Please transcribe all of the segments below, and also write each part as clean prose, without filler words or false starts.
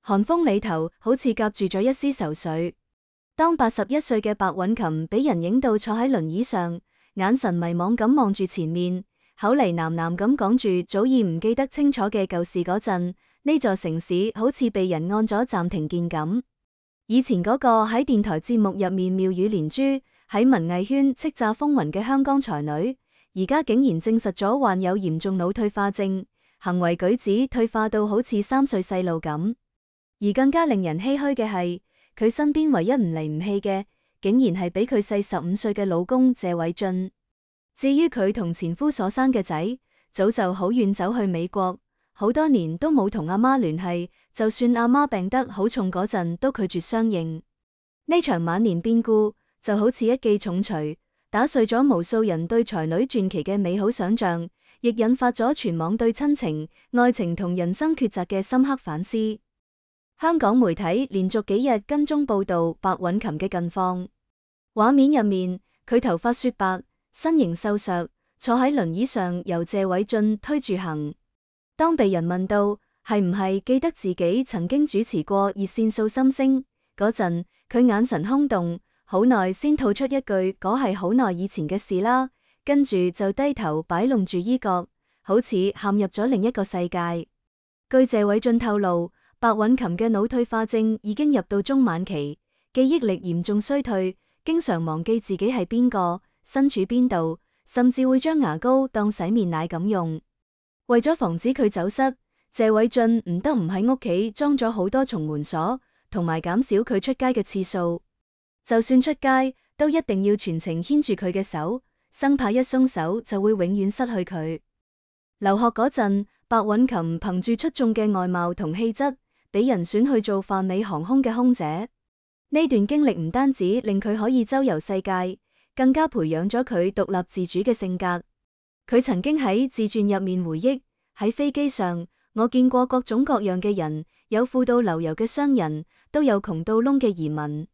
韓風裏頭好似夾住咗一絲愁緒。當81歲嘅白韻琴俾人影到坐喺輪椅上，眼神迷惘咁望住前面，口嚟喃喃咁講住早已唔記得清楚嘅舊事嗰陣，呢座城市好似被人按咗暫停鍵咁。以前嗰個喺電台節目入面妙語連珠，喺文藝圈叱咤風雲嘅香港才女，而家竟然證實咗患有嚴重腦退化症，行為舉止退化到好似3歲細路咁。而更加令人唏噓嘅係，佢身邊唯一唔離唔棄嘅，竟然係比佢細15歲嘅老公謝偉俊。至於佢同前夫所生嘅仔，早就好遠走去美國，好多年都冇同阿媽聯繫，就算阿媽病得好重嗰陣，都拒絕相認。呢場晚年變故就好似一記重錘，打碎咗無數人對才女傳奇嘅美好想象，亦引發咗全網對親情、愛情同人生抉擇嘅深刻反思。香港媒體連續幾日跟蹤報道白韻琴嘅近況，畫面入面佢頭髮雪白，身形瘦削，坐喺輪椅上由謝偉俊推住行。當被人問到係唔係記得自己曾經主持過熱線訴心聲嗰陣，佢眼神空洞，好耐先吐出一句嗰係好耐以前嘅事啦，跟住就低頭擺弄住衣角，好似陷入咗另一個世界。據謝偉俊透露，白韻琴嘅腦退化症已經入到中晚期，記憶力嚴重衰退，經常忘記自己係邊個，身處邊度，甚至會將牙膏當洗面奶咁用。為咗防止佢走失，謝偉俊唔得唔喺屋企裝咗好多重門鎖，同埋減少佢出街嘅次數。就算出街，都一定要全程牽住佢嘅手，生怕一鬆手就會永遠失去佢。留學嗰陣，白韻琴憑住出眾嘅外貌同氣質，俾人選去做泛美航空嘅空姐。呢段經歷唔單止令佢可以周遊世界，更加培養咗佢獨立自主嘅性格。佢曾經喺自傳入面回憶，喺飛機上，我見過各種各樣嘅人，有富到流油嘅商人，都有窮到窿嘅移民，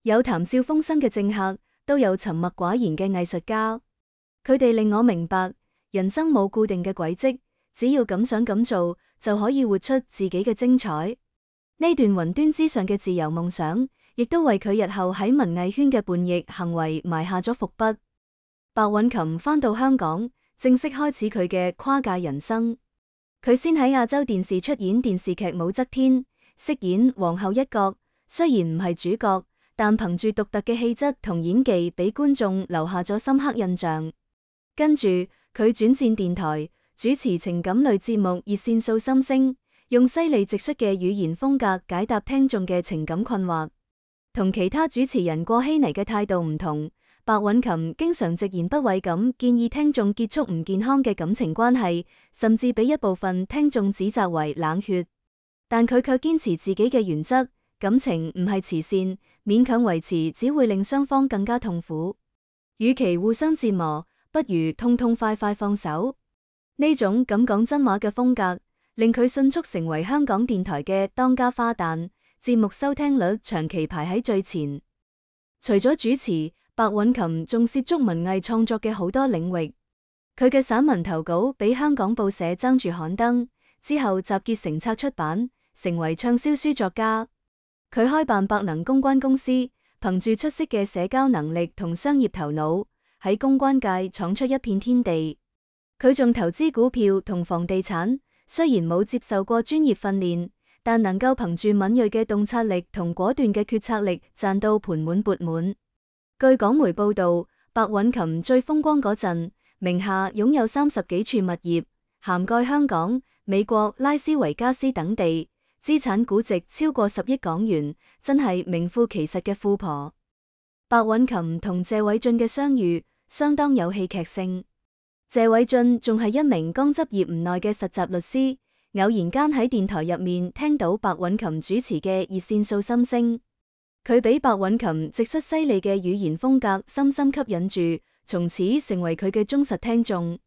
有談笑風生嘅政客，都有沉默寡言嘅藝術家。佢哋令我明白，人生冇固定嘅軌跡，只要敢想敢做，就可以活出自己嘅精彩。呢段雲端之上嘅自由夢想，亦都為佢日後喺文藝圈嘅叛逆行為埋下咗伏筆。白韻琴返到香港，正式開始佢嘅跨界人生。佢先喺亞洲電視出演電視劇《武則天》，飾演皇后一角。雖然唔係主角，但憑住獨特嘅氣質同演技，俾觀眾留下咗深刻印象。跟住佢轉戰電台，主持情感類節目《熱線訴心聲》，用犀利直率嘅語言風格解答聽眾嘅情感困惑。同其他主持人過稀泥嘅態度唔同，白韻琴經常直言不諱咁建議聽眾結束唔健康嘅感情關係，甚至俾一部分聽眾指責為冷血。但佢卻堅持自己嘅原則，感情唔係慈善，勉強維持只會令雙方更加痛苦。與其互相折磨，不如痛痛快快放手。呢種敢講真話嘅風格，令佢迅速成為香港電台嘅當家花旦，節目收聽率長期排喺最前。除咗主持，白韻琴仲涉足文藝創作嘅好多領域。佢嘅散文投稿俾香港報社爭住刊登，之後集結成冊出版，成為暢銷書作家。佢開辦百能公關公司，憑住出色嘅社交能力同商業頭腦，喺公關界闖出一片天地。佢仲投資股票同房地產，雖然冇接受過專業訓練，但能夠憑住敏銳嘅洞察力同果斷嘅決策力賺到盆滿缽滿。據港媒報道，白韻琴最風光嗰陣，名下擁有30幾處物業，涵蓋香港、美國、拉斯維加斯等地，資產估值超過10億港元，真係名副其實嘅富婆。白韻琴同謝偉俊嘅相遇相當有戲劇性。謝偉俊仲係一名剛執業唔耐嘅實習律師，偶然間喺電台入面聽到白韻琴主持嘅熱線訴心聲，佢俾白韻琴直率犀利嘅語言風格深深吸引住，從此成為佢嘅忠實聽眾。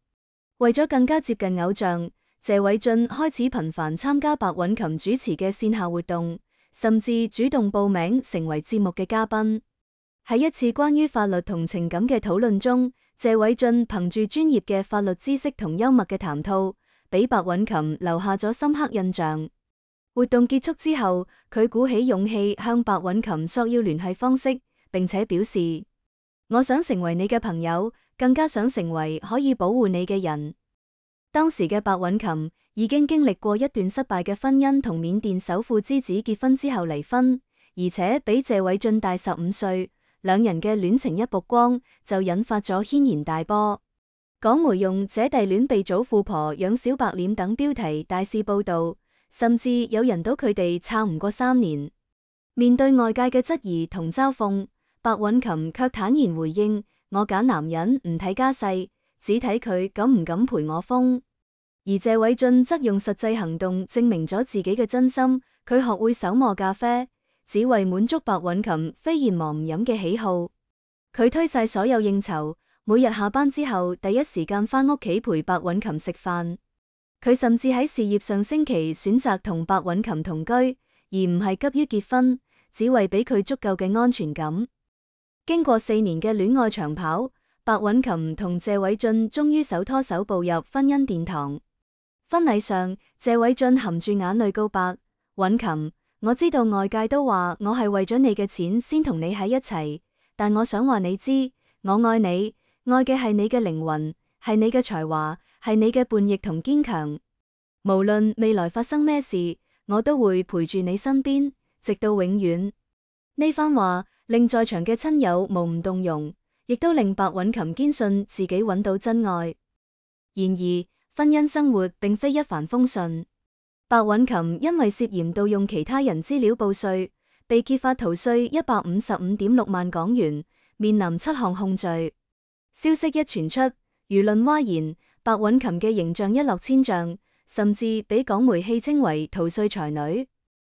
為咗更加接近偶像，謝偉俊開始頻繁參加白韻琴主持嘅線下活動，甚至主動報名成為節目嘅嘉賓。喺一次關於法律同情感嘅討論中，謝偉俊憑住專業嘅法律知識同幽默嘅談吐，俾白韻琴留下咗深刻印象。活動結束之後，佢鼓起勇氣向白韻琴索要聯繫方式，並且表示：我想成為你嘅朋友，更加想成為可以保護你嘅人。當時嘅白韻琴已經經歷過一段失敗嘅婚姻，同緬甸首富之子結婚之後離婚，而且比謝偉俊大15歲，兩人嘅戀情一曝光，就引發咗軒然大波。港媒用姐弟戀被祖父婆養小白臉等標題大肆報道，甚至有人賭佢哋撐唔過3年。面對外界嘅質疑同嘲諷，白韻琴卻坦然回應：我揀男人唔睇家世，只睇佢敢唔敢陪我瘋。而謝偉俊則用實際行動證明咗自己嘅真心，佢學會手磨咖啡，只為滿足白韻琴非燕磨唔飲嘅喜好。佢推晒所有應酬，每日下班之後第一時間返屋企陪白韻琴食飯。佢甚至喺事業上升期選擇同白韻琴同居，而唔係急於結婚，只為俾佢足夠嘅安全感。經過4年嘅戀愛長跑，白韻琴同謝偉俊終於手拖手步入婚姻殿堂。婚禮上，謝偉俊含住眼淚告白：韻琴，我知道外界都話我係為咗你嘅錢先同你喺一齊，但我想話你知，我愛你，愛嘅係你嘅靈魂，係你嘅才華，係你嘅叛逆同堅強。無論未來發生咩事，我都會陪住你身邊，直到永遠。呢番話令在場嘅親友無唔動容，亦都令白韻琴堅信自己揾到真愛。然而，婚姻生活並非一帆風順。白韻琴因為涉嫌盜用其他人資料報稅，被揭發逃稅155.6萬港元，面臨7項控罪。消息一傳出，輿論譁然，白韻琴嘅形象一落千丈，甚至俾港媒戲稱為逃稅才女。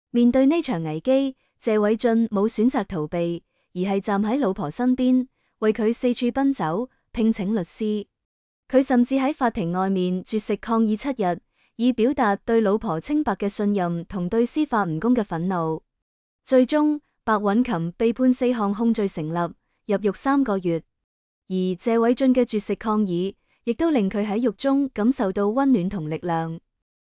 面對呢場危機，謝偉俊冇選擇逃避，而係站喺老婆身邊，為佢四處奔走，聘請律師。佢甚至喺法庭外面絕食抗議7日，以表達對老婆清白嘅信任同對司法唔公嘅憤怒。最終，白韻琴被判4項控罪成立，入獄3個月。而謝偉俊嘅絕食抗議，亦都令佢喺獄中感受到溫暖同力量。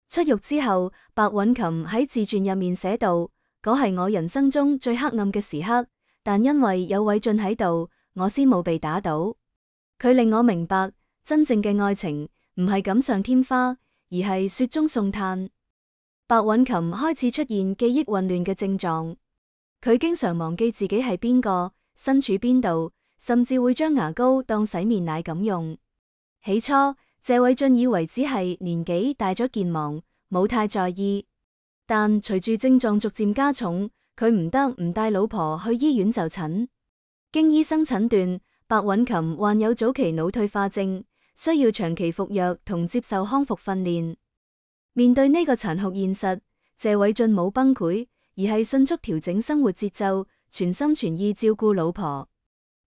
出獄之後，白韻琴喺自傳入面寫道：嗰係我人生中最黑暗嘅時刻，但因為有偉俊喺度，我先冇被打倒。佢令我明白，真正嘅愛情唔係錦上添花，而係雪中送炭。白韻琴開始出現記憶混亂嘅症狀，佢經常忘記自己係邊個，身處邊度，甚至會將牙膏當洗面奶咁用。起初，謝偉俊以為只係年紀大咗健忘，冇太在意。但隨住症狀逐漸加重，佢唔得唔帶老婆去醫院就診。經醫生診斷，白韻琴患有早期腦退化症，需要長期服藥同接受康復訓練。面對呢個殘酷現實，謝偉俊冇崩潰，而係迅速調整生活節奏，全心全意照顧老婆。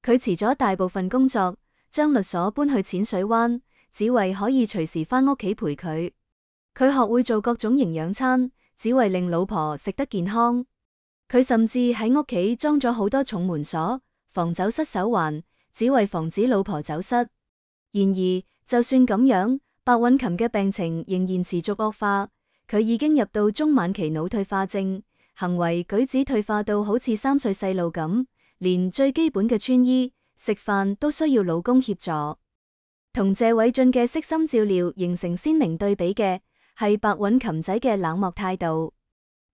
佢辭咗大部分工作，將律所搬去淺水灣，只為可以隨時返屋企陪佢。佢學會做各種營養餐，只為令老婆食得健康。佢甚至喺屋企裝咗好多重門鎖，防走失手環，只為防止老婆走失。然而，就算咁樣，白韻琴嘅病情仍然持續惡化。佢已經入到中晚期腦退化症，行為舉止退化到好似3歲細路咁，連最基本嘅穿衣、食飯都需要老公協助。同謝偉俊嘅悉心照料形成鮮明對比嘅，係白韻琴仔嘅冷漠態度。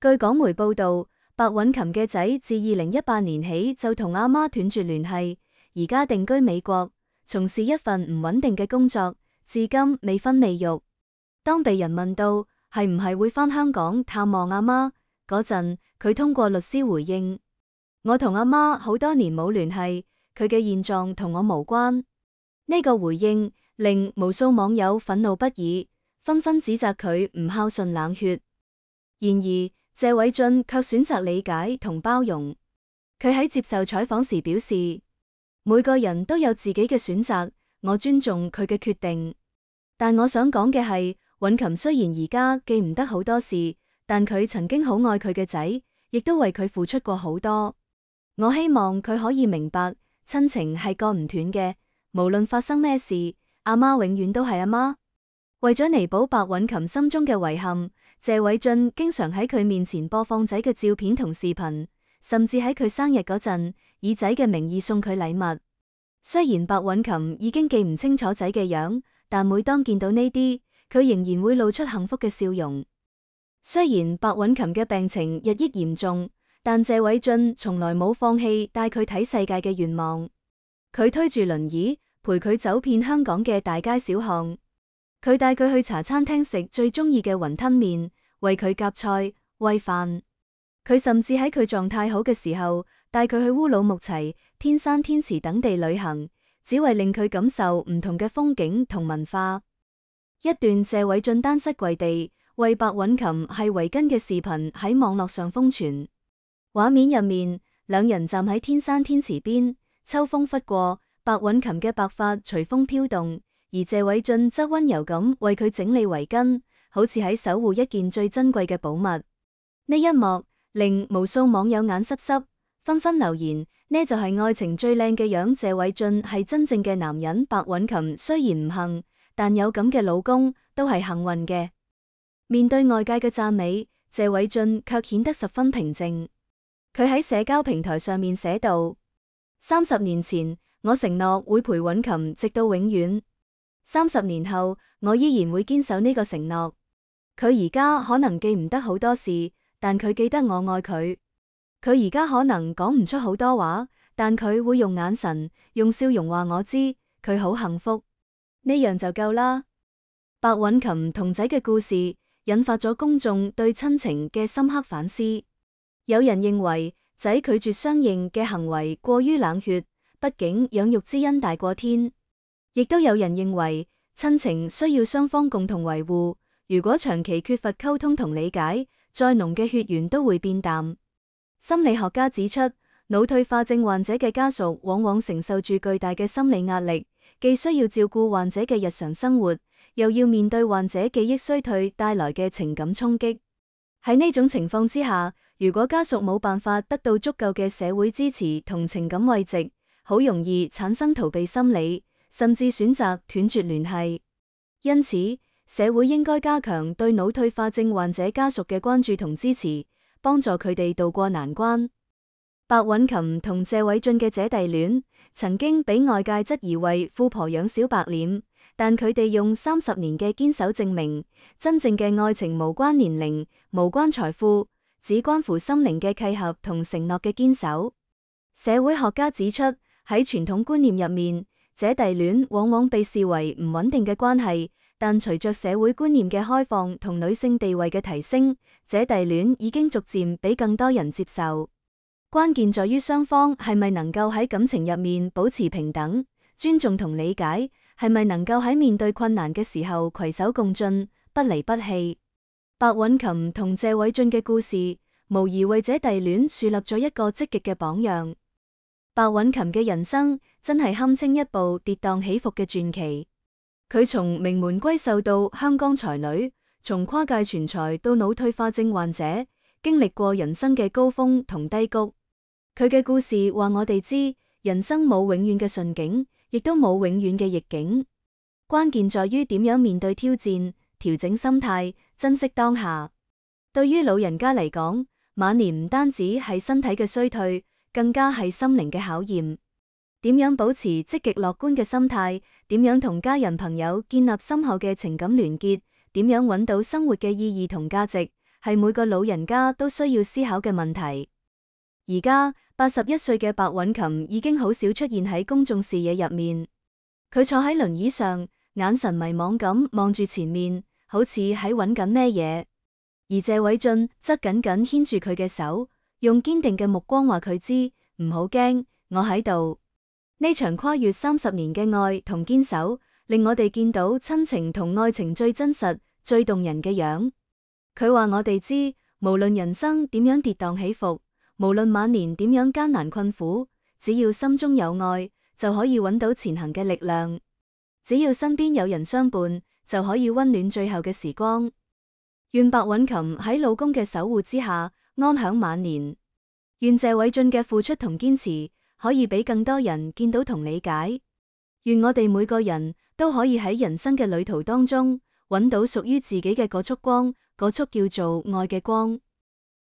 據港媒報道，白韻琴嘅仔自2018年起就同阿媽斷絕聯繫，而家定居美國，從事一份唔穩定嘅工作，至今未婚未育。當被人問到係唔係會返香港探望阿媽嗰陣，佢通過律師回應：我同阿媽好多年冇聯繫，佢嘅現狀同我無關。呢個回應令無數網友憤怒不已，紛紛指責佢唔孝順冷血。然而，謝偉俊卻選擇理解同包容。佢喺接受採訪時表示：每個人都有自己嘅選擇，我尊重佢嘅決定。但我想講嘅係，韻琴雖然而家記唔得好多事，但佢曾經好愛佢嘅仔，亦都為佢付出過好多。我希望佢可以明白，親情係割唔斷嘅。無論發生咩事，阿媽永遠都係阿媽。為咗彌補白韻琴心中嘅遺憾，謝偉俊經常喺佢面前播放仔嘅照片同視頻，甚至喺佢生日嗰陣，以仔嘅名義送佢禮物。雖然白韻琴已經記唔清楚仔嘅樣，但每當見到呢啲，佢仍然會露出幸福嘅笑容。雖然白韻琴嘅病情日益嚴重，但謝偉俊從來冇放棄帶佢睇世界嘅願望。佢推住輪椅，陪佢走遍香港嘅大街小巷。佢帶佢去茶餐廳食最中意嘅雲吞麵，為佢夾菜、餵飯。佢甚至喺佢狀態好嘅時候，帶佢去烏魯木齊、天山天池等地旅行，只為令佢感受唔同嘅風景同文化。一段謝偉俊單膝跪地為白韻琴繫圍巾嘅視頻喺網絡上瘋傳。畫面入面，兩人站喺天山天池邊，秋風拂過，白韻琴嘅白髮隨風飄動，而謝偉俊則溫柔咁為佢整理圍巾，好似喺守護一件最珍貴嘅寶物。呢一幕令無數網友眼濕濕，紛紛留言：呢就係愛情最靚嘅樣。謝偉俊係真正嘅男人。白韻琴雖然唔幸，但有咁嘅老公都係幸運嘅。面對外界嘅讚美，謝偉俊卻顯得十分平靜。佢喺社交平台上面寫道：30年前，我承諾會陪韻琴直到永遠。30年後，我依然會堅守呢個承諾。佢而家可能記唔得好多事，但佢記得我愛佢。佢而家可能講唔出好多話，但佢會用眼神、用笑容話我知，佢好幸福。呢樣就夠啦。白韻琴同仔嘅故事引發咗公眾對親情嘅深刻反思。有人認為仔拒絕相認嘅行為過於冷血，畢竟養育之恩大過天。亦都有人認為親情需要雙方共同維護，如果長期缺乏溝通同理解，再濃嘅血緣都會變淡。心理學家指出，腦退化症患者嘅家屬往往承受住巨大嘅心理壓力，既需要照顧患者嘅日常生活，又要面對患者記憶衰退帶來嘅情感衝擊。喺呢種情況之下，如果家屬冇辦法得到足夠嘅社會支持同情感慰藉，好容易產生逃避心理，甚至選擇斷絕聯繫。因此，社會應該加強對腦退化症患者家屬嘅關注同支持，幫助佢哋渡過難關。白韻琴同謝偉俊嘅姐弟戀曾經俾外界質疑為富婆養小白臉，但佢哋用30年嘅堅守證明，真正嘅愛情無關年齡，無關財富，只關乎心靈嘅契合同承諾嘅堅守。社會學家指出，喺傳統觀念入面，姐弟戀往往被視為唔穩定嘅關係，但隨着社會觀念嘅開放同女性地位嘅提升，姐弟戀已經逐漸俾更多人接受。關鍵在於雙方係咪能夠喺感情入面保持平等、尊重同理解，係咪能夠喺面對困難嘅時候攜手共進、不離不棄。白韻琴同謝偉俊嘅故事，無疑為姐弟戀樹立咗一個積極嘅榜樣。白韻琴嘅人生真係堪稱一部跌宕起伏嘅傳奇。佢從名門閨秀到香港才女，從跨界全才到腦退化症患者，經歷過人生嘅高峰同低谷。佢嘅故事話我哋知，人生冇永遠嘅順境，亦都冇永遠嘅逆境。關鍵在於點樣面對挑戰，調整心態，珍惜當下。對於老人家嚟講，晚年唔單止係身體嘅衰退，更加係心靈嘅考驗。點樣保持積極樂觀嘅心態？點樣同家人朋友建立深厚嘅情感聯結？點樣揾到生活嘅意義同價值？係每個老人家都需要思考嘅問題。而家81歲嘅白韻琴已經好少出現喺公眾視野入面。佢坐喺輪椅上，眼神迷茫咁望住前面，好似喺揾緊咩嘢。而謝偉俊則緊緊牽住佢嘅手，用堅定嘅目光話佢知，唔好驚，我喺度。呢場跨越30年嘅愛同堅守，令我哋見到親情同愛情最真實、最動人嘅樣。佢話我哋知，無論人生點樣跌宕起伏，無論晚年點樣艱難困苦，只要心中有愛，就可以揾到前行嘅力量。只要身邊有人相伴，就可以溫暖最後嘅時光。願白韻琴喺老公嘅守護之下，安享晚年。願謝偉俊嘅付出同堅持，可以俾更多人見到同理解。願我哋每個人都可以喺人生嘅旅途當中，揾到屬於自己嘅嗰束光，嗰束叫做愛嘅光。